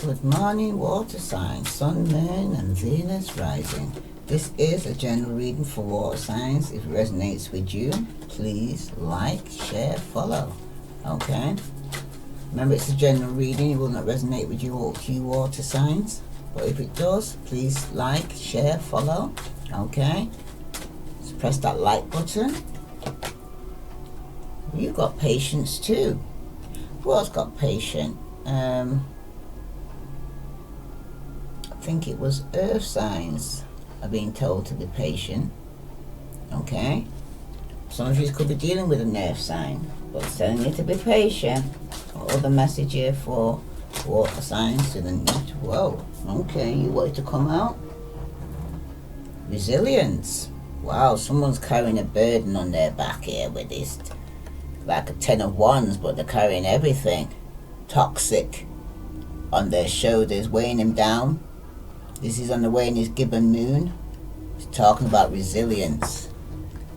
Good morning, water signs, sun, moon, and Venus rising. This is a general reading for water signs. If it resonates with you, please like, share, follow. Okay? Remember, it's a general reading. It will not resonate with you water signs. But if it does, please like, share, follow. Okay? Just press that like button. You got patience too. Who else got patience? I think it was earth signs are being told to be patient. Okay? Some of you could be dealing with an earth sign, but it's telling you to be patient. Other message here for water signs to the need. Whoa, okay, you wanted to come out? Resilience. Wow, someone's carrying a burden on their back here with this, like a 10 of wands, but they're carrying everything toxic on their shoulders, weighing them down. This is on the way in his gibbon moon. It's talking about resilience.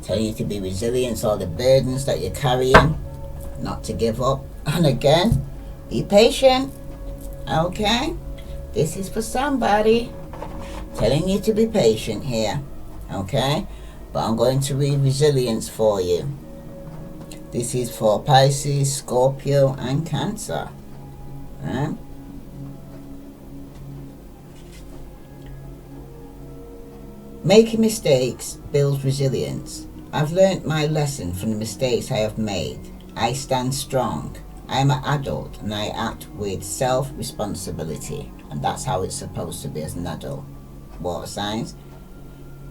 Telling you to be resilient, all the burdens that you're carrying, not to give up. And again, be patient. Okay? This is for somebody. Telling you to be patient here. Okay? But I'm going to read resilience for you. This is for Pisces, Scorpio, and Cancer. Right? Making mistakes builds resilience. I've learnt my lesson from the mistakes I have made. I stand strong. I am an adult and I act with self-responsibility. And that's how it's supposed to be as an adult. Water signs.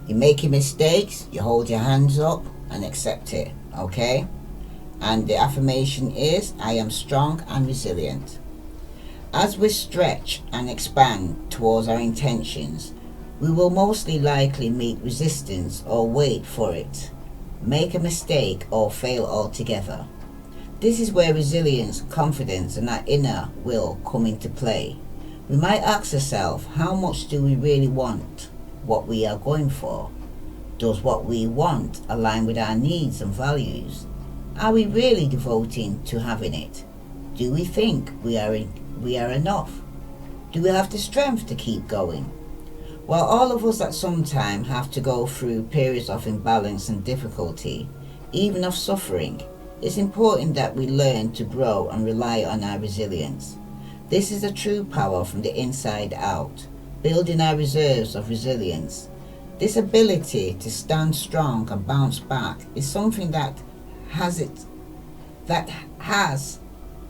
You're making mistakes, you hold your hands up and accept it. Okay? And the affirmation is, I am strong and resilient. As we stretch and expand towards our intentions, we will mostly likely meet resistance or wait for it, make a mistake or fail altogether. This is where resilience, confidence and our inner will come into play. We might ask ourselves, how much do we really want what we are going for? Does what we want align with our needs and values? Are we really devoting to having it? Do we think we are enough? Do we have the strength to keep going? While all of us at some time have to go through periods of imbalance and difficulty, even of suffering, it's important that we learn to grow and rely on our resilience. This is a true power from the inside out, building our reserves of resilience. This ability to stand strong and bounce back is something that has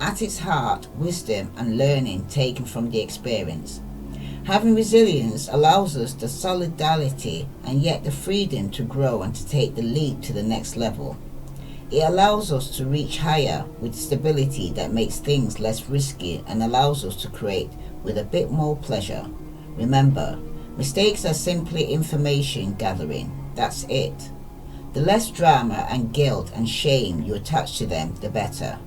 at its heart wisdom and learning taken from the experience. Having resilience allows us the solidarity and yet the freedom to grow and to take the leap to the next level. It allows us to reach higher with stability that makes things less risky and allows us to create with a bit more pleasure. Remember, mistakes are simply information gathering. That's it. The less drama and guilt and shame you attach to them, the better.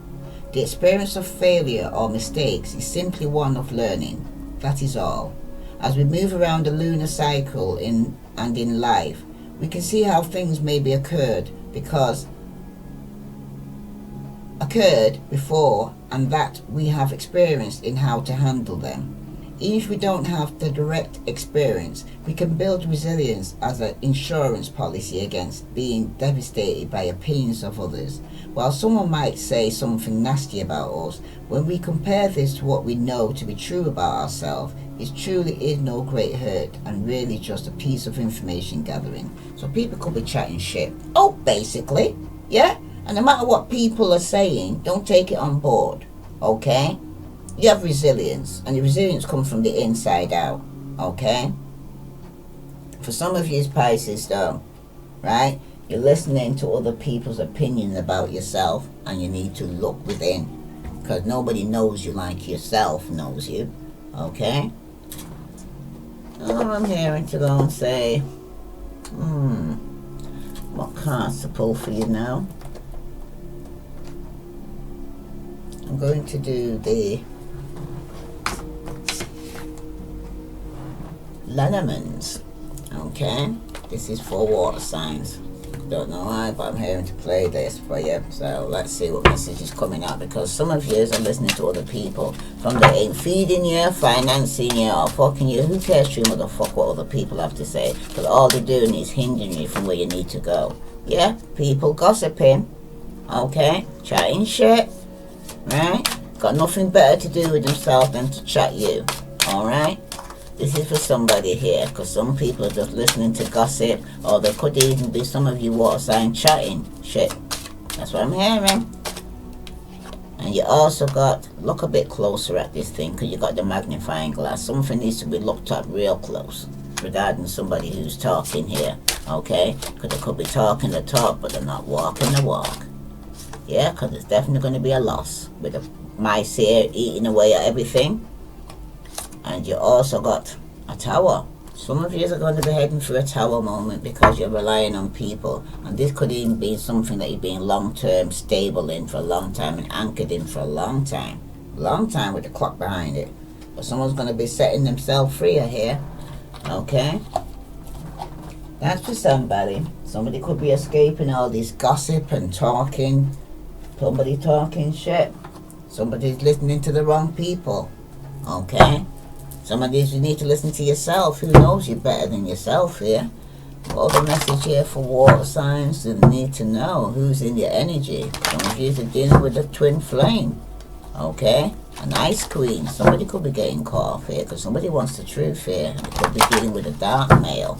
The experience of failure or mistakes is simply one of learning. That is all. As we move around the lunar cycle in life, we can see how things maybe occurred before and that we have experienced in how to handle them. Even if we don't have the direct experience, we can build resilience as an insurance policy against being devastated by opinions of others. While someone might say something nasty about us, when we compare this to what we know to be true about ourselves, it truly is no great hurt and really just a piece of information gathering. So people could be chatting shit. Oh, basically, yeah? And no matter what people are saying, don't take it on board, okay? You have resilience, and the resilience comes from the inside out, okay? For some of you, it's Pisces though, right? You're listening to other people's opinions about yourself, and you need to look within, because nobody knows you like yourself knows you, okay? I'm hearing to go and say, what cards to pull for you now? I'm going to do the Lenormands. Okay, this is for water signs. don't know why, but I'm hearing to play this for you. So let's see what message is coming out, because some of you are listening to other people. From they ain't feeding you, financing you, or fucking you. Who cares true motherfucker what other people have to say? Because all they're doing is hindering you from where you need to go. Yeah, people gossiping, okay, chatting shit, right? Got nothing better to do with themselves than to chat you, alright? This is for somebody here, because some people are just listening to gossip, or there could even be some of you water sign chatting shit. That's what I'm hearing. And you also got, look a bit closer at this thing, because you got the magnifying glass. Something needs to be looked at real close regarding somebody who's talking here, okay? Because they could be talking the talk, but they're not walking the walk. Yeah, because there's definitely going to be a loss with the mice here eating away at everything. And you also got a tower. Some of you are going to be heading through a tower moment because you're relying on people. And this could even be something that you've been long-term stable in for a long time and anchored in for a long time. Long time with the clock behind it. But someone's going to be setting themselves free here. Okay? That's for somebody. Somebody could be escaping all this gossip and talking. Somebody talking shit. Somebody's listening to the wrong people. Okay? Some of these you need to listen to yourself. Who knows you better than yourself here? Well, the message here for water signs, you need to know who's in your energy. Some of you are dealing with a twin flame. Okay? An ice queen. Somebody could be getting caught off here because somebody wants the truth here. They could be dealing with a dark male.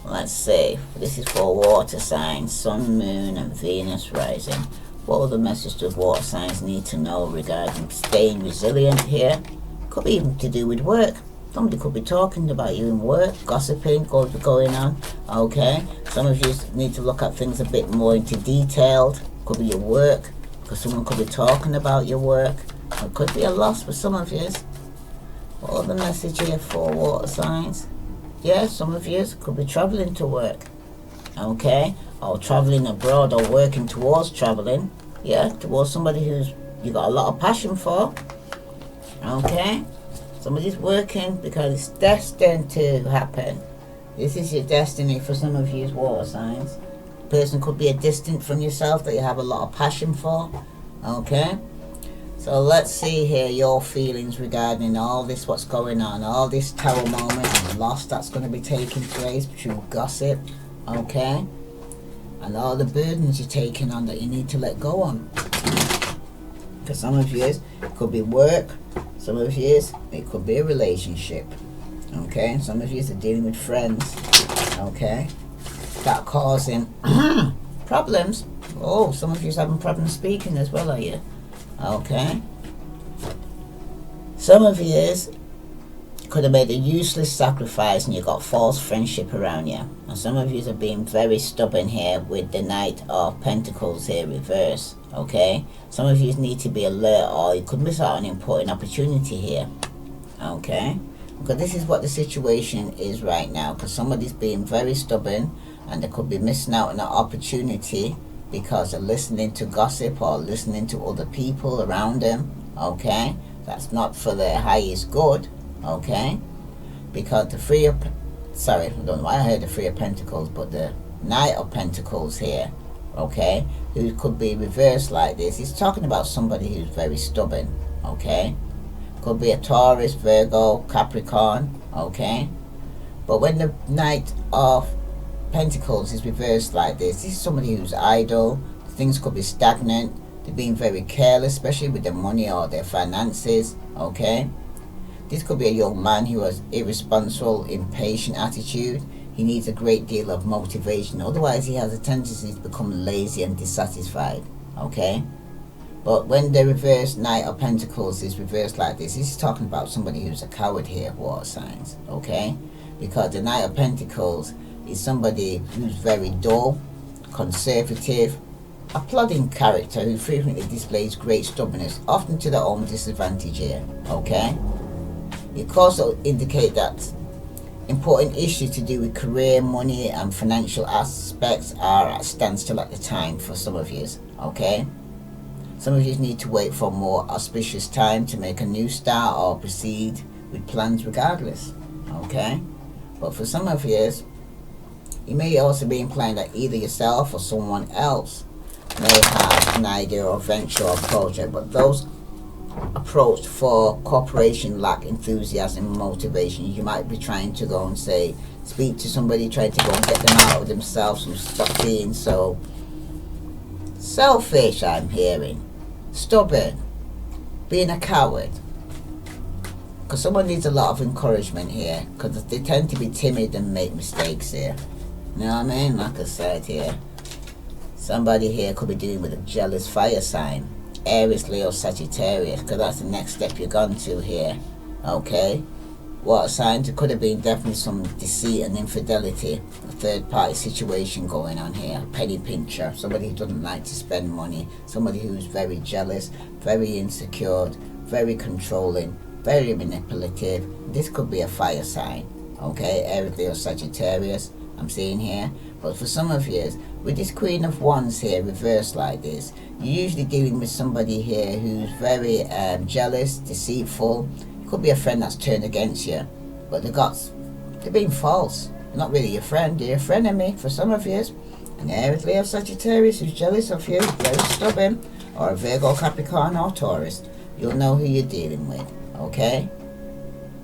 Let's see. This is for water signs. Sun, moon, and Venus rising. What other message do water signs need to know regarding staying resilient here? Could be even to do with work. Somebody could be talking about you in work, gossiping, going on. Okay? Some of you need to look at things a bit more into detailed. Could be your work, because someone could be talking about your work. It could be a loss for some of you. What other message here for water signs? Yeah, some of you could be traveling to work. Okay? Or traveling abroad, or working towards traveling. Yeah, towards somebody who's you got a lot of passion for. Okay? Somebody's working because it's destined to happen. This is your destiny for some of you water signs. Person could be a distant from yourself that you have a lot of passion for. Okay? So let's see here your feelings regarding all this, what's going on, all this tower moment and loss that's going to be taking place through gossip. Okay? And all the burdens you're taking on that you need to let go on. For some of you, it could be work. Some of you, it could be a relationship. Okay? Some of you are dealing with friends. Okay? That causing problems. Oh, some of you are having problems speaking as well, are you? Okay? Some of you could have made a useless sacrifice and you got false friendship around you. And some of you are being very stubborn here with the Knight of Pentacles here reverse. Okay? Some of you need to be alert, or you could miss out on an important opportunity here. Okay? Because this is what the situation is right now. Because somebody's being very stubborn and they could be missing out on an opportunity because they're listening to gossip or listening to other people around them. Okay? That's not for their highest good. Okay? Because the I don't know why I heard the Three of Pentacles, but the Knight of Pentacles here, okay, who could be reversed like this. He's talking about somebody who's very stubborn. Okay? Could be a Taurus, Virgo, Capricorn. Okay? But when the Knight of Pentacles is reversed like this is somebody who's idle. Things could be stagnant. They're being very careless, especially with their money or their finances. Okay? This could be a young man who has irresponsible, impatient attitude. He needs a great deal of motivation. Otherwise, he has a tendency to become lazy and dissatisfied. Okay? But when the reverse Knight of Pentacles is reversed like this is talking about somebody who's a coward here, water signs. Okay? Because the Knight of Pentacles is somebody who's very dull, conservative, a plodding character who frequently displays great stubbornness, often to their own disadvantage here. Okay? It could also indicate that important issues to do with career, money and financial aspects are at standstill at the time for some of you. Okay? Some of you need to wait for a more auspicious time to make a new start or proceed with plans regardless. Okay? But for some of you You may also be implying that either yourself or someone else may have an idea or venture or project, but those approached for cooperation lack enthusiasm and motivation. You might be trying to go and say, speak to somebody, trying to go and get them out of themselves and stop being so selfish, I'm hearing. Stubborn. Being a coward. Because someone needs a lot of encouragement here, because they tend to be timid and make mistakes here. You know what I mean? Like I said here, somebody here could be dealing with a jealous fire sign. Aries, Leo, Sagittarius, because that's the next step you're going to here. Okay? What signs? It could have been definitely some deceit and infidelity. A third party situation going on here. Penny pincher. Somebody who doesn't like to spend money. Somebody who's very jealous, very insecure, very controlling, very manipulative. This could be a fire sign. Okay? Aries, Leo, Sagittarius. I'm seeing here. But for some of you, with this Queen of Wands here reversed like this, you're usually dealing with somebody here who's very jealous, deceitful. It could be a friend that's turned against you, but they're being false. They're not really your friend, they're a frenemy for some of you. An Aries, Leo, Sagittarius who's jealous of you, very stubborn, or a Virgo, Capricorn or Taurus. You'll know who you're dealing with, okay?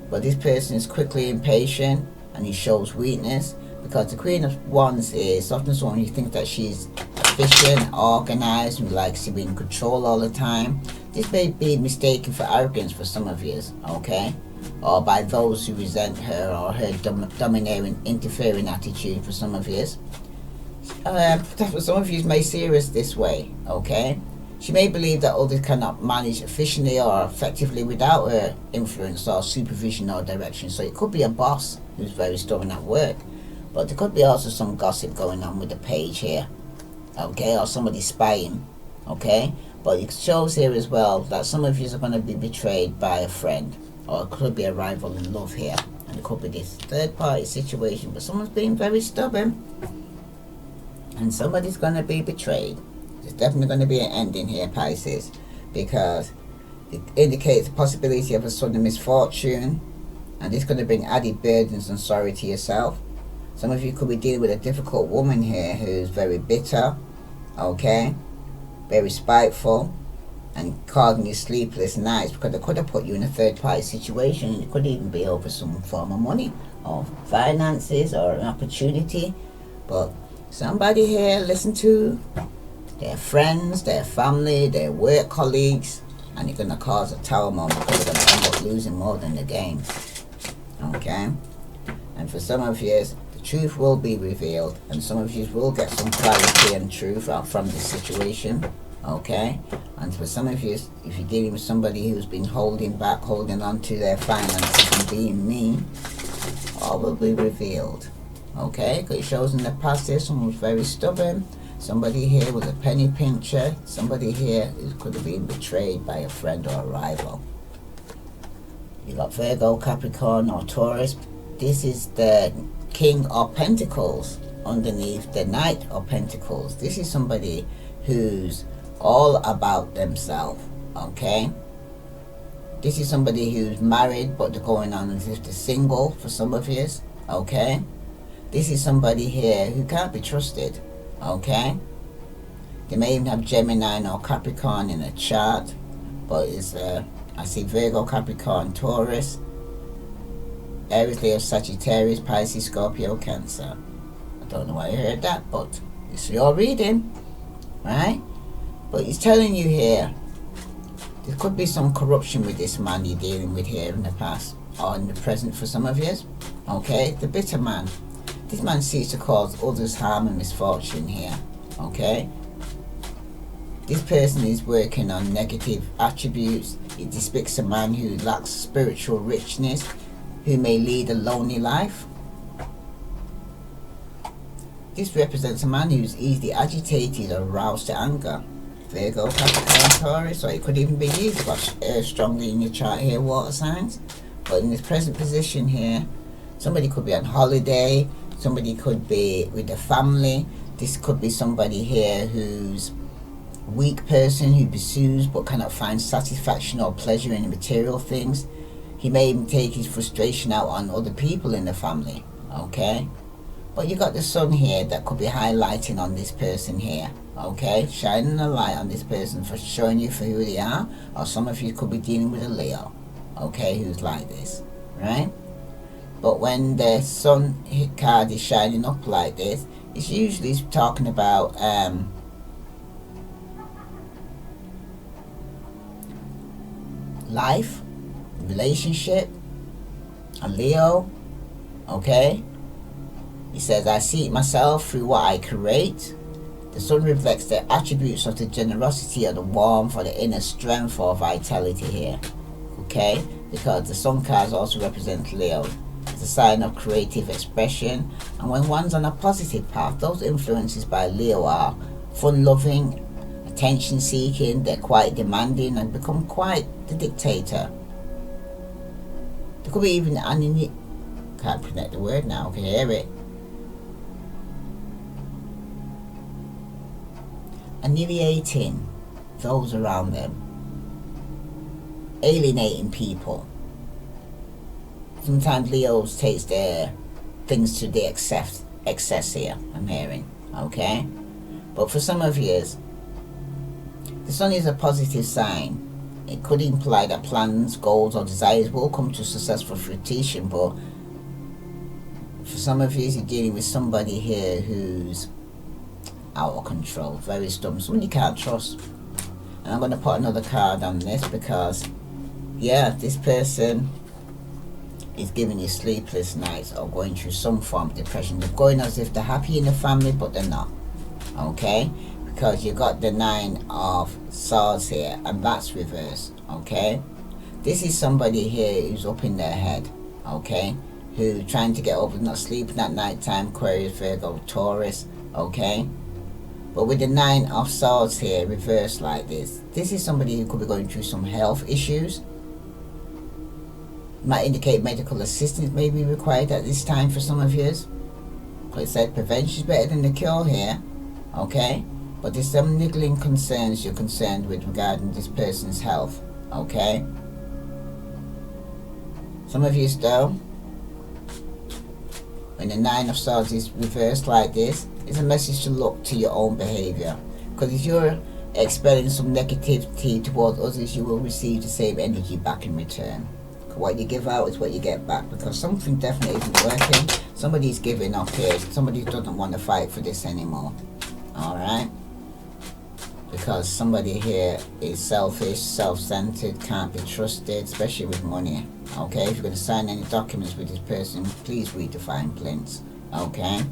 But this person is quickly impatient and he shows weakness. Because the Queen of Wands is often someone who thinks that she's efficient, organized, and likes to be in control all the time. This may be mistaken for arrogance for some of you, okay? Or by those who resent her or her domineering, interfering attitude for some of you. That's what some of you may see her as this way, okay? She may believe that others cannot manage efficiently or effectively without her influence or supervision or direction. So it could be a boss who's very stubborn at work. But there could be also some gossip going on with the page here, okay, or somebody spying, okay. But it shows here as well that some of you are going to be betrayed by a friend, or it could be a rival in love here, and it could be this third party situation. But someone's being very stubborn, and somebody's going to be betrayed. There's definitely going to be an ending here, Pisces, because it indicates the possibility of a sudden misfortune, and it's going to bring added burdens and sorrow to yourself. Some of you could be dealing with a difficult woman here who's very bitter, okay, very spiteful, and causing you sleepless nights because they could have put you in a third party situation, and it could even be over some form of money or finances or an opportunity. But somebody here listen to their friends, their family, their work colleagues, and you're going to cause a tower moment because you're going to end up losing more than the game, okay. And for some of you, truth will be revealed, and some of you will get some clarity and truth out from this situation, okay. And for some of you, if you're dealing with somebody who's been holding back, holding on to their finances and being mean, all will be revealed, okay. Because it shows in the past here someone was very stubborn, somebody here was a penny pincher, somebody here who could have been betrayed by a friend or a rival. You got Virgo, Capricorn or Taurus. This is the King of Pentacles underneath the Knight of Pentacles. This is somebody who's all about themselves, okay. This is somebody who's married but they're going on as if they're single for some of you, okay. This is somebody here who can't be trusted, okay. They may even have Gemini or Capricorn in a chart, but it's I see Virgo, Capricorn, Taurus, Aries, Leo, Sagittarius, Pisces, Scorpio, Cancer. I don't know why you heard that, but it's your reading, right? But he's telling you here, there could be some corruption with this man you're dealing with here in the past, or in the present for some of you, okay? The bitter man. This man seeks to cause others harm and misfortune here, okay? This person is working on negative attributes. It depicts a man who lacks spiritual richness, who may lead a lonely life. This represents a man who's easily agitated or aroused to anger. Virgo, Capricorn, Taurus, or it could even be you got strongly in your chart here, water signs. But in this present position here, somebody could be on holiday, somebody could be with a family. This could be somebody here who's a weak person who pursues but cannot find satisfaction or pleasure in material things. He may even take his frustration out on other people in the family, okay? But you got the sun here that could be highlighting on this person here, okay? Shining a light on this person for showing you for who they are. Or some of you could be dealing with a Leo, okay, who's like this, right? But when the sun card is shining up like this, it's usually talking about life, relationship, a Leo, okay? He says, I see it myself through what I create. The sun reflects the attributes of the generosity or the warmth or the inner strength or vitality here, okay? Because the sun cards also represent Leo. It's a sign of creative expression, and when one's on a positive path, those influences by Leo are fun-loving, attention-seeking, they're quite demanding and become quite the dictator. There could be even can't pronounce the word now, I can hear it. Annihilating those around them, alienating people. Sometimes Leos takes their things to the excess here, I'm hearing, okay? But for some of you, the sun is a positive sign. It could imply that plans, goals or desires will come to successful fruition, but for some of you, you're dealing with somebody here who's out of control, very stubborn, someone you can't trust. And I'm going to put another card on this because, yeah, this person is giving you sleepless nights or going through some form of depression. They're going as if they're happy in the family, but they're not, okay? Because you got the 9 of Swords here, and that's reversed, okay? This is somebody here who's up in their head, okay? Who trying to get over not sleeping at night time, Aquarius, Virgo, Taurus, okay? But with the 9 of Swords here, reversed like this, this is somebody who could be going through some health issues. Might indicate medical assistance may be required at this time for some of you. But it said prevention is better than the cure here, okay? But there's some niggling concerns you're concerned with regarding this person's health, okay? Some of you though, when the 9 of Swords is reversed like this, it's a message to look to your own behavior. Because if you're expelling some negativity towards others, you will receive the same energy back in return. What you give out is what you get back, because something definitely isn't working. Somebody's giving up here. Somebody doesn't want to fight for this anymore. Alright? Because somebody here is selfish, self-centered, can't be trusted, especially with money. Okay? If you're going to sign any documents with this person, please read the fine prints. Okay?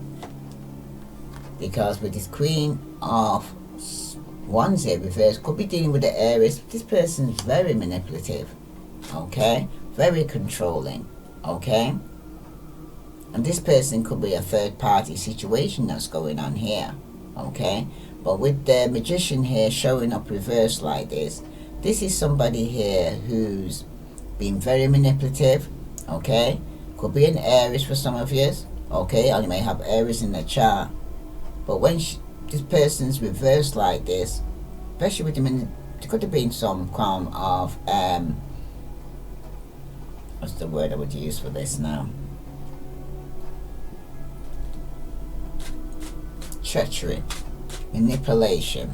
Because with this Queen of Wands here reversed, could be dealing with the Aries. This person's very manipulative. Okay? Very controlling, okay? And this person could be a third party situation that's going on here, okay? But with the Magician here showing up reversed like this is somebody here who's been very manipulative, okay? Could be an Aries for some of you, okay? Or you may have Aries in the chart. But when this person's reversed like this, especially with them, there could have been some form of what's the word I would use for this now? Treachery, manipulation,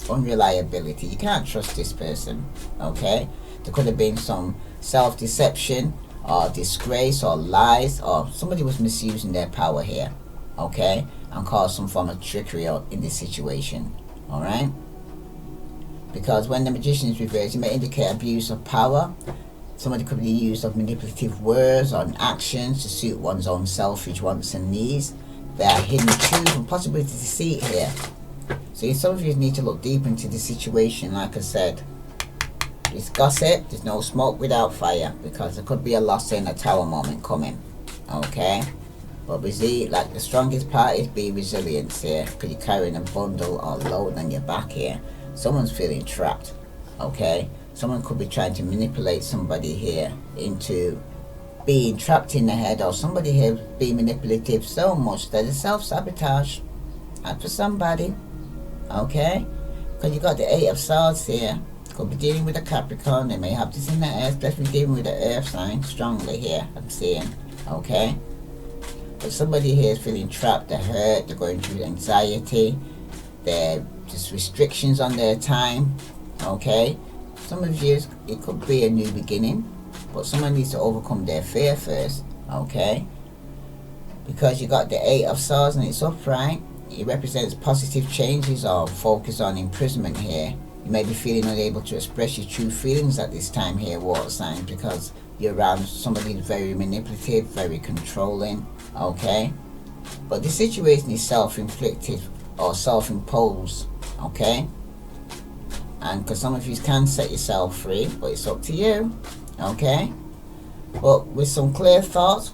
unreliability. You can't trust this person, okay? There could have been some self-deception or disgrace or lies, or somebody was misusing their power here, okay? And caused some form of trickery in this situation, alright? Because when the Magician is reversed, it may indicate abuse of power. Somebody could be used of manipulative words or actions to suit one's own selfish wants and needs. There are hidden truth and possibly deceit here. So some of you need to look deep into the situation. Like I said, it's gossip, there's no smoke without fire, because there could be a loss in a tower moment coming, okay? But we see, like, the strongest part is be resilience here, because you're carrying a bundle or load on your back here. Someone's feeling trapped, okay? Someone could be trying to manipulate somebody here into being trapped in the head, or somebody here being manipulative so much that it's self-sabotage. And for somebody, okay? Because you got the 8 of Swords here. Could be dealing with a Capricorn. They may have this in the earth. Definitely dealing with the earth sign strongly here, I'm seeing, okay? But somebody here is feeling trapped, they're hurt, they're going through anxiety, there's just restrictions on their time, okay? Some of you, it could be a new beginning, but someone needs to overcome their fear first, okay? Because you got the Eight of Swords and it's upright, it represents positive changes or focus on imprisonment here. You may be feeling unable to express your true feelings at this time here, water signs, because you're around somebody who's very manipulative, very controlling, okay? But the situation is self-inflicted or self-imposed, okay? And because some of you can set yourself free, but it's up to you, okay? But with some clear thoughts,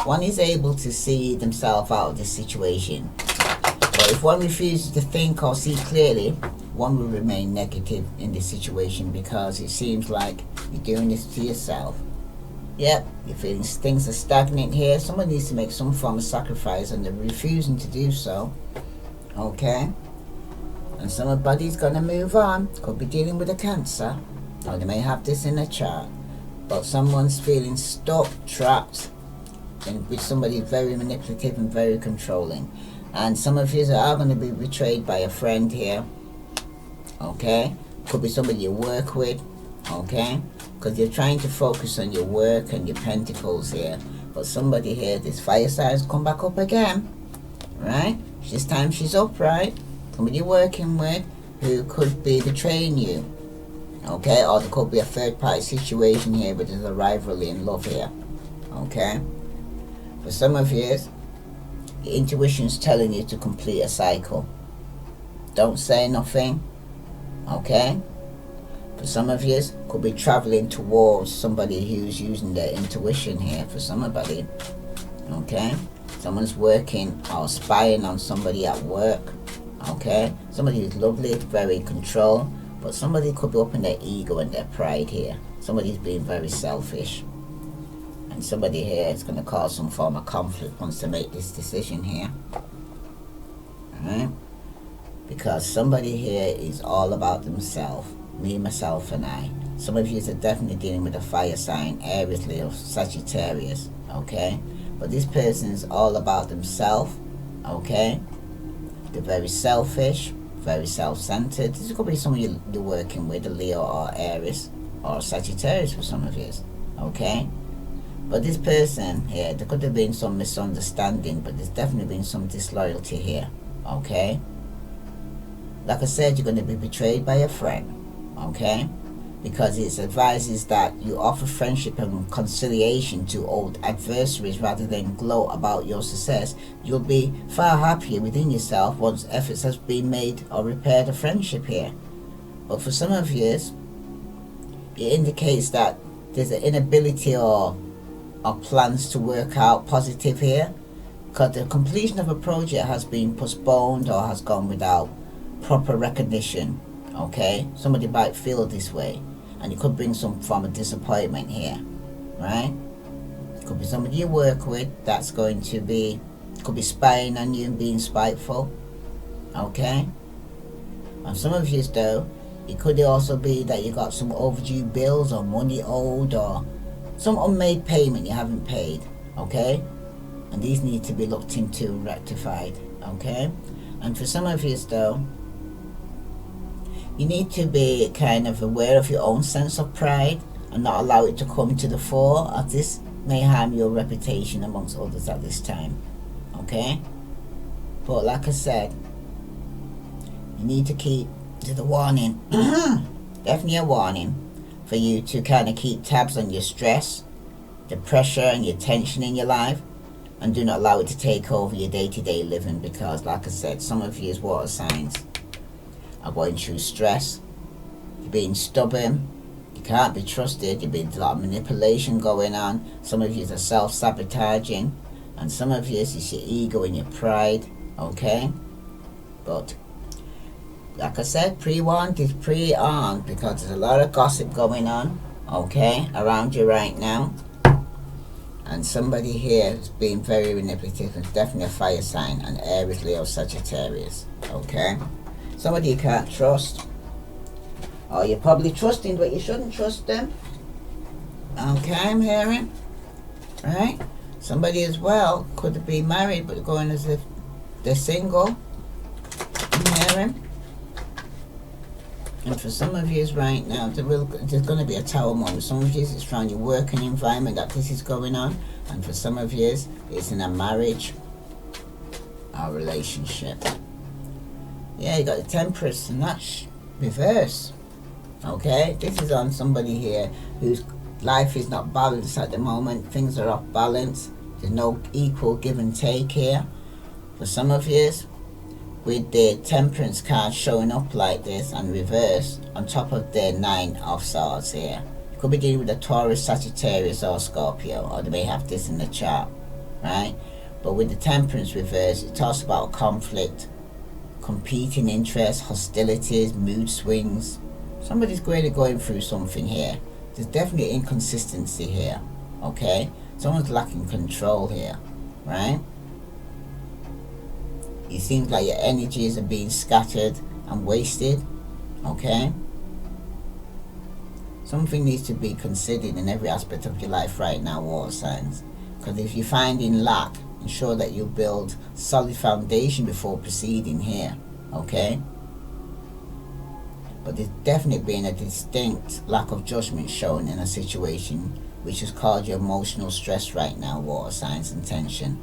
one is able to see themselves out of this situation. But if one refuses to think or see clearly, one will remain negative in this situation, because it seems like you're doing this to yourself. Yep, you're feeling things are stagnant here. Someone needs to make some form of sacrifice and they're refusing to do so, okay? And somebody's gonna move on. Could be dealing with a Cancer, or they may have this in a chart. But someone's feeling stuck, trapped, and with somebody very manipulative and very controlling. And some of you are going to be betrayed by a friend here, okay? Could be somebody you work with, okay? Because you're trying to focus on your work and your pentacles here. But somebody here, this fire sign's come back up again, right? This time she's upright. Somebody you're working with who could be betraying you, okay? Or there could be a third party situation here, but there's a rivalry in love here, okay? For some of you, your intuition's telling you to complete a cycle. Don't say nothing, okay? For some of you, could be traveling towards somebody who's using their intuition here for somebody, okay? Someone's working or spying on somebody at work, okay? Somebody who's lovely, very control, but somebody could be up in their ego and their pride here. Somebody's being very selfish. And somebody here is going to cause some form of conflict once they make this decision here. Alright? Because somebody here is all about themselves. Me, myself, and I. Some of you are definitely dealing with a fire sign, Aries, Leo, Sagittarius. Okay? But this person is all about themselves. Okay? They're very selfish, very self-centered. This could be someone you're working with, a Leo or Aries or Sagittarius for some of you. Okay? But this person here, there could have been some misunderstanding, but there's definitely been some disloyalty here, okay? Like I said, you're going to be betrayed by a friend, okay? Because it advises that you offer friendship and conciliation to old adversaries rather than gloat about your success. You'll be far happier within yourself once efforts has been made or repaired a friendship here. But for some of you, it indicates that there's an inability or plans to work out positive here, because the completion of a project has been postponed or has gone without proper recognition, okay? Somebody might feel this way, and it could bring some form of disappointment here, right? It could be somebody you work with that's going to be, could be spying on you and being spiteful, okay? And some of you though, it could also be that you got some overdue bills or money owed or some unmade payment you haven't paid, okay? And these need to be looked into and rectified, okay? And for some of you though, you need to be kind of aware of your own sense of pride and not allow it to come to the fore, as this may harm your reputation amongst others at this time, okay? But like I said, you need to keep to the warning, definitely a warning, for you to kind of keep tabs on your stress, the pressure and your tension in your life, and do not allow it to take over your day-to-day living, because like I said, some of you as water signs are going through stress, you're being stubborn, you can't be trusted, you've been a lot of manipulation going on, some of you are self-sabotaging, and some of you is your ego and your pride, okay? But like I said, pre-warned is pre-armed, because there's a lot of gossip going on, okay, around you right now. And somebody here is being very manipulative. It's definitely a fire sign, an Aries, Leo, Sagittarius, okay? Somebody you can't trust, or you're probably trusting but you shouldn't trust them, okay, I'm hearing, right? Somebody as well could be married but going as if they're single. I'm hearing. And for some of you right now, there's going to be a tower moment. Some of you, it's from your working environment that this is going on. And for some of you, it's in a marriage or relationship. Yeah, you got the Temperance, and that's reverse. Okay, this is on somebody here whose life is not balanced at the moment. Things are off balance. There's no equal give and take here. For some of you, with the Temperance card showing up like this and reverse on top of the 9 of Swords here. You could be dealing with a Taurus, Sagittarius or Scorpio, or they may have this in the chart, right? But with the Temperance reverse, it talks about conflict, competing interests, hostilities, mood swings. Somebody's going through something here. There's definitely inconsistency here, okay? Someone's lacking control here, right? It seems like your energies are being scattered and wasted, okay? Something needs to be considered in every aspect of your life right now, water signs. Because if you're finding lack, ensure that you build solid foundation before proceeding here, okay? But there's definitely been a distinct lack of judgment shown in a situation which has caused you emotional stress right now, water signs, and tension.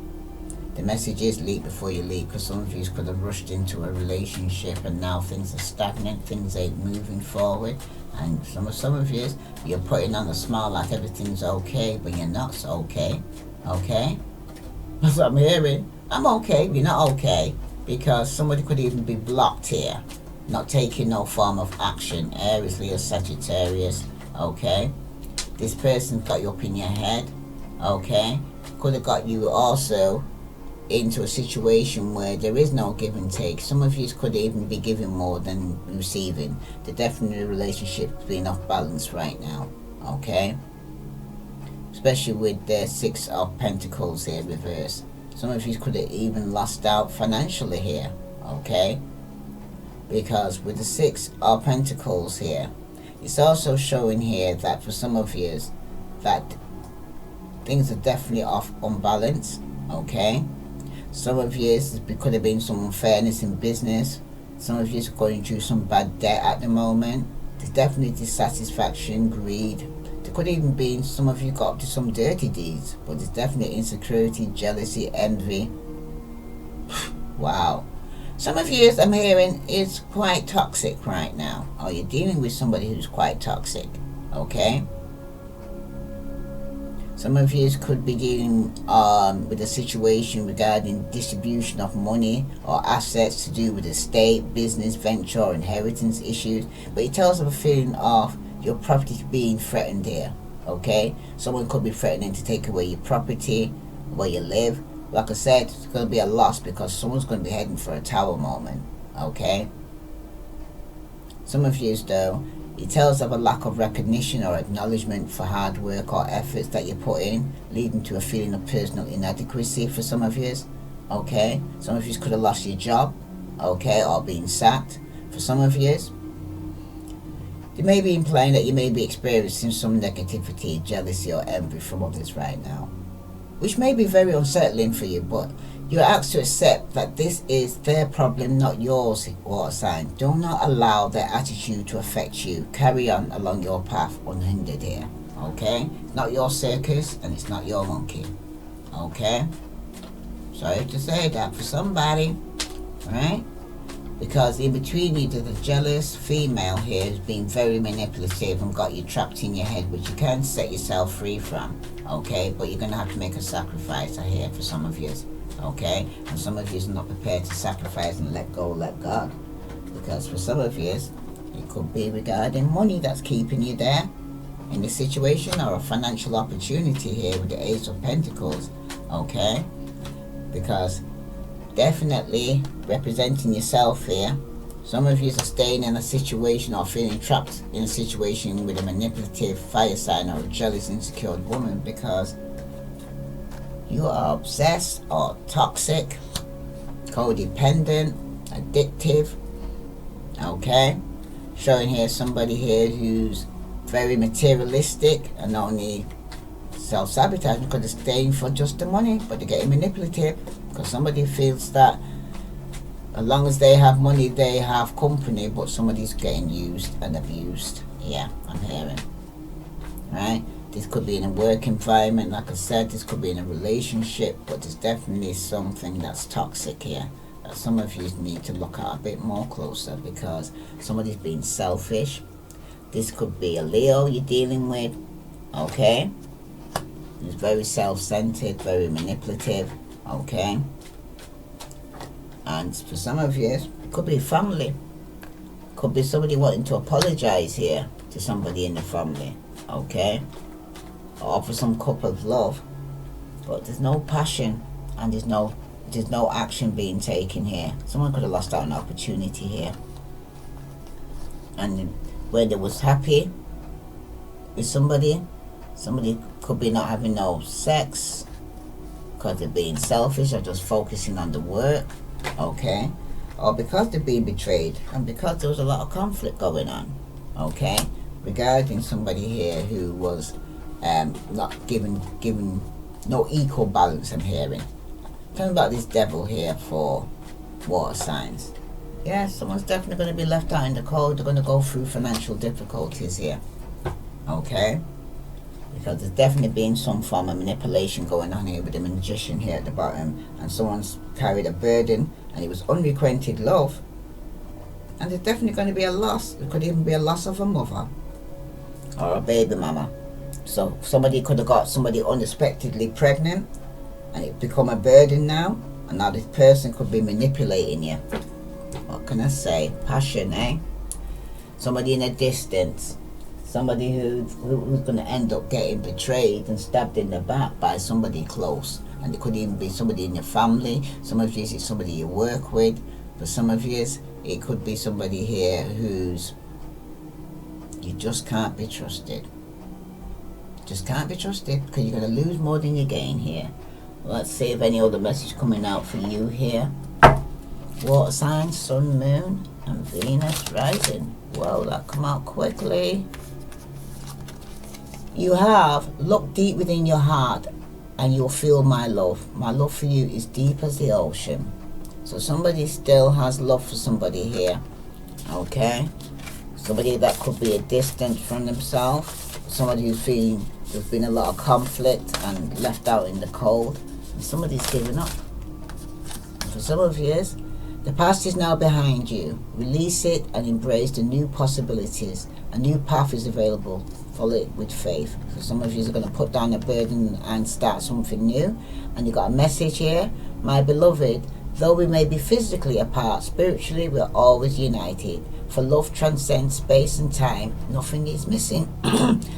The message is leap before you leap, because some of you could have rushed into a relationship and now things are stagnant, things ain't moving forward. And some of you, you're putting on a smile like everything's okay, but you're not okay, okay? That's what I'm hearing. I'm okay, you're not okay, because somebody could even be blocked here, not taking no form of action. Aries, Leo, Sagittarius, okay? This person's got you up in your head, okay? Could have got you also into a situation where there is no give and take. Some of you could even be giving more than receiving. The definite relationship being off balance right now, okay? Especially with the 6 of Pentacles here reverse. Some of you could have even lost out financially here, okay? Because with the 6 of Pentacles here, it's also showing here that for some of you that things are definitely off unbalance, okay? Some of you, there could have been some unfairness in business. Some of you are going through some bad debt at the moment. There's definitely dissatisfaction, greed. There could even be some of you got up to some dirty deeds, but there's definitely insecurity, jealousy, envy. Wow. Some of you, as I'm hearing, is quite toxic right now, or you're dealing with somebody who's quite toxic, okay? Some of you could be dealing with a situation regarding distribution of money or assets to do with estate, business, venture, or inheritance issues. But it tells of a feeling of your property being threatened here, okay? Someone could be threatening to take away your property, where you live. Like I said, it's going to be a loss because someone's going to be heading for a tower moment, okay? Some of you, though, it tells of a lack of recognition or acknowledgement for hard work or efforts that you put in, leading to a feeling of personal inadequacy for some of you, okay? Some of you could have lost your job, okay, or been sacked. For some of you, they may be implying that you may be experiencing some negativity, jealousy, or envy from others right now, which may be very unsettling for you, but you're asked to accept that this is their problem, not yours, water sign. Do not allow their attitude to affect you. Carry on along your path unhindered here, okay? It's not your circus and it's not your monkey, okay? Sorry to say that for somebody, right? Because in between you, there's a jealous female here who's been very manipulative and got you trapped in your head, which you can't set yourself free from, okay? But you're going to have to make a sacrifice here for some of you, okay? And some of you are not prepared to sacrifice and let go, let God. Because for some of you, it could be regarding money that's keeping you there in this situation, or a financial opportunity here with the Ace of Pentacles, okay? Because definitely representing yourself here, some of you are staying in a situation or feeling trapped in a situation with a manipulative fire sign or a jealous, insecure woman, because you are obsessed or toxic, codependent, addictive, okay? Showing here somebody here who's very materialistic and only self-sabotaging because they're staying for just the money, but they're getting manipulative because somebody feels that as long as they have money, they have company, but somebody's getting used and abused. Yeah, I'm hearing. Right? This could be in a work environment, like I said, this could be in a relationship, but there's definitely something that's toxic here that some of you need to look at a bit more closer because somebody's being selfish. This could be a Leo you're dealing with, okay? Who's very self-centered, very manipulative, okay? And for some of you, it could be family. Could be somebody wanting to apologize here to somebody in the family, okay? Or offer some cup of love, but there's no passion and there's no action being taken here. Someone could have lost out on an opportunity here, and where they was happy with somebody could be not having no sex because they're being selfish or just focusing on the work, okay? Or because they're being betrayed and because there was a lot of conflict going on, okay? Regarding somebody here who was not given no equal balance, I'm hearing. Tell me about this devil here for water signs. Yeah, someone's definitely going to be left out in the cold. They're going to go through financial difficulties here, okay? Because there's definitely been some form of manipulation going on here with the magician here at the bottom, and someone's carried a burden and it was unrequited love, and there's definitely going to be a loss. It could even be a loss of a mother or a baby mama. So somebody could have got somebody unexpectedly pregnant and it become a burden now, and now this person could be manipulating you. What can I say? Passion, eh? Somebody in a distance, somebody who's going to end up getting betrayed and stabbed in the back by somebody close. And it could even be somebody in your family. Some of you, it's somebody you work with. For some of you, it could be somebody here who's, you just can't be trusted. Just can't be trusted because you're going to lose more than you gain here. Let's see if any other message coming out for you here. Water signs, Sun, Moon, and Venus rising. Well, that come out quickly. You have looked deep within your heart and you'll feel my love. My love for you is deep as the ocean. So somebody still has love for somebody here, okay? Somebody that could be a distance from themselves. Somebody who's feeling there's been a lot of conflict and left out in the cold. And somebody's given up. And for some of you, the past is now behind you. Release it and embrace the new possibilities. A new path is available. Follow it with faith. So some of you are going to put down a burden and start something new. And you got a message here. My beloved, though we may be physically apart, spiritually we're always united. For love transcends space and time. Nothing is missing.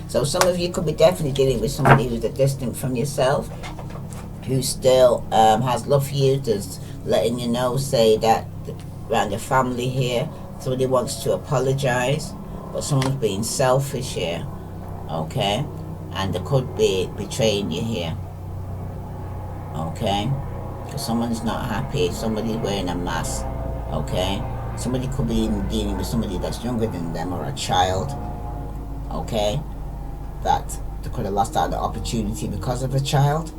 So some of you could be definitely dealing with somebody who's distant from yourself, who still has love for you, just letting you know, say that around your family here, somebody wants to apologize, but someone's being selfish here, okay? And they could be betraying you here, okay? Because someone's not happy, somebody's wearing a mask, okay? Somebody could be even dealing with somebody that's younger than them or a child, okay? That they could have lost out on the opportunity because of a child,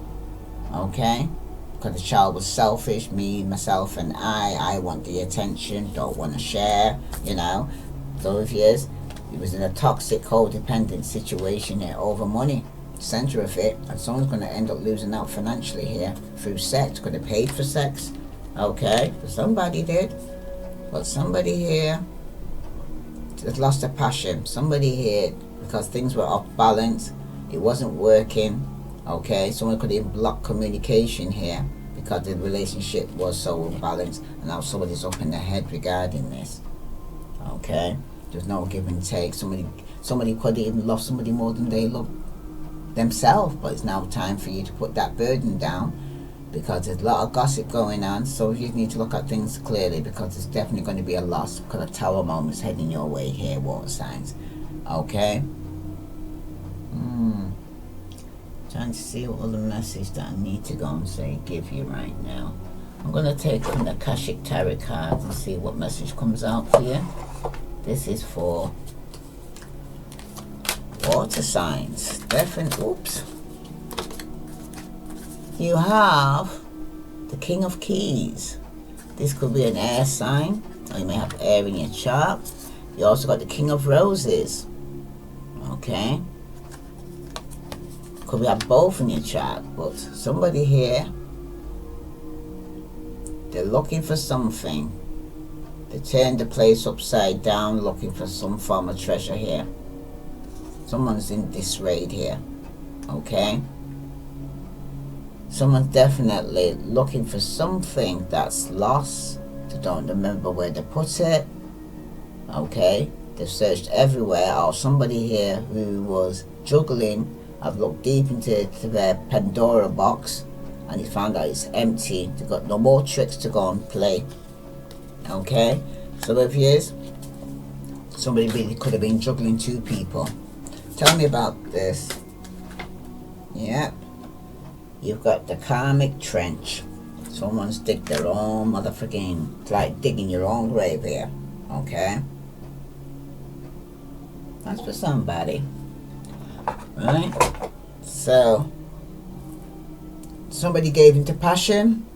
okay? Because the child was selfish, me, myself, and I want the attention, don't want to share, you know. So if he was in a toxic, codependent situation here over money, center of it, and someone's going to end up losing out financially here through sex. Could have paid for sex, okay? But somebody did. But somebody here has lost a passion. Somebody here, because things were off balance, it wasn't working, okay? Someone could even block communication here because the relationship was so unbalanced, and now somebody's up in the head regarding this, okay? There's no give and take. Somebody could even love somebody more than they love themselves, but it's now time for you to put that burden down, because there's a lot of gossip going on. So you need to look at things clearly, because there's definitely going to be a loss, because a tower moment's heading your way here, water signs, okay? Trying to see what other message that I need to go and say, give you right now. I'm going to take from the Akashic Tarot cards and see what message comes out for you. This is for water signs. Definitely, oops. You have the King of Keys. This could be an air sign, or you may have air in your chart. You also got the King of Roses. Okay. Could we have both in your chart, but somebody here, they're looking for something. They turned the place upside down, looking for some form of treasure here. Someone's in disarray here. Okay. Someone's definitely looking for something that's lost. They don't remember where they put it. Okay. They've searched everywhere. Or somebody here who was juggling. I've looked deep into their Pandora box and he found out it's empty. They've got no more tricks to go and play. Okay. So if he is, somebody really could have been juggling two people. Tell me about this. Yep. You've got the karmic trench. Someone's dig their own motherfucking, it's like digging your own grave here. Okay? That's for somebody. Right? So, somebody gave into passion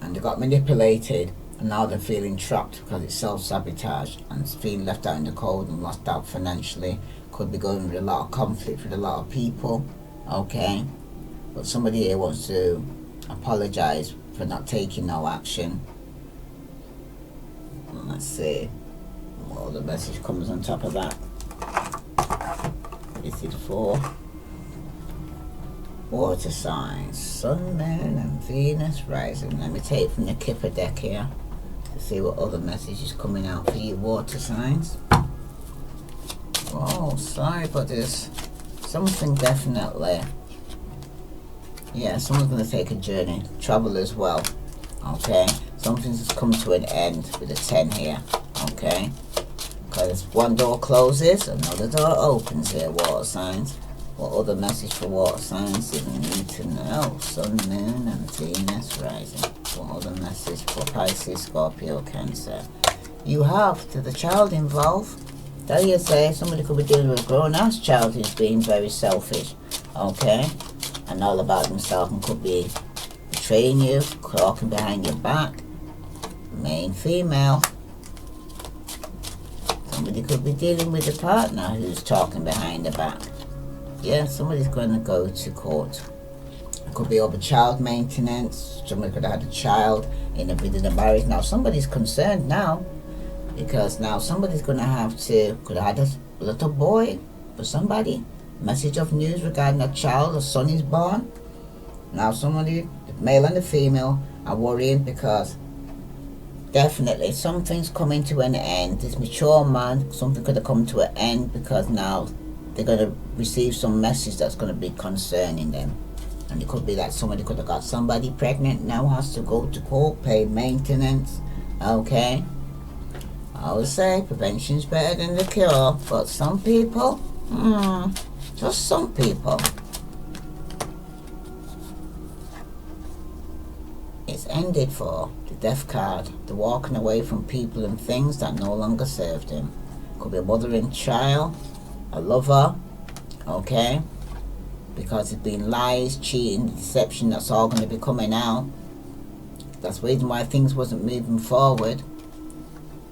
and they got manipulated and now they're feeling trapped because it's self-sabotage and feeling left out in the cold and lost out financially. Could be going with a lot of conflict with a lot of people. Okay? But somebody here wants to apologize for not taking no action. Let's see what other message comes on top of that. This is for water signs, Sun, Moon and Venus rising. Let me take from the Kipper deck here to see what other message is coming out for you water signs. Oh, sorry, but there's something definitely. Yeah, someone's going to take a journey, travel as well. Okay, something's come to an end with a 10 here. Okay, because one door closes, another door opens here, water signs. What other message for water signs do we need to know? Sun, Moon and Venus rising. What other message for Pisces, Scorpio, Cancer? You have to the child involved. Tell you say somebody could be dealing with a grown-ass child who's being very selfish. Okay, and all about himself and could be betraying you, talking behind your back. Main female. Somebody could be dealing with a partner who's talking behind the back. Yeah, somebody's going to go to court. It could be over child maintenance. Somebody could have had a child within the marriage. Now somebody's concerned now because now somebody's going to have to, could have had a little boy for somebody. Message of news regarding a child, a son is born. Now somebody, the male and the female, are worrying because definitely something's coming to an end. This mature man, something could have come to an end because now they're going to receive some message that's going to be concerning them. And it could be that somebody could have got somebody pregnant, now has to go to court, pay maintenance. Okay, I would say prevention's better than the cure, but some people, just some people, it's ended for. The death card, the walking away from people and things that no longer served him. Could be a mother and child, a lover, okay, because it's been lies, cheating, deception, that's all going to be coming out. That's the reason why things wasn't moving forward.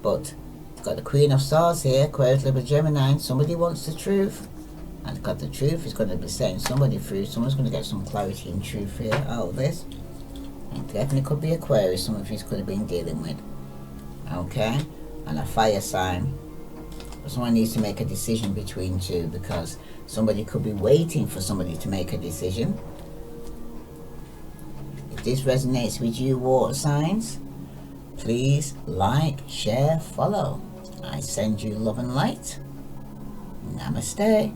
But got the Queen of Swords here, Aquarius, Libra, Gemini, and somebody wants the truth. And got the truth is going to be setting somebody free. Someone's going to get some clarity and truth here out of this. And definitely could be Aquarius, some of you could have been dealing with. Okay, and a fire sign. Someone needs to make a decision between two because somebody could be waiting for somebody to make a decision. If this resonates with you, water signs, please like, share, follow. I send you love and light. Namaste.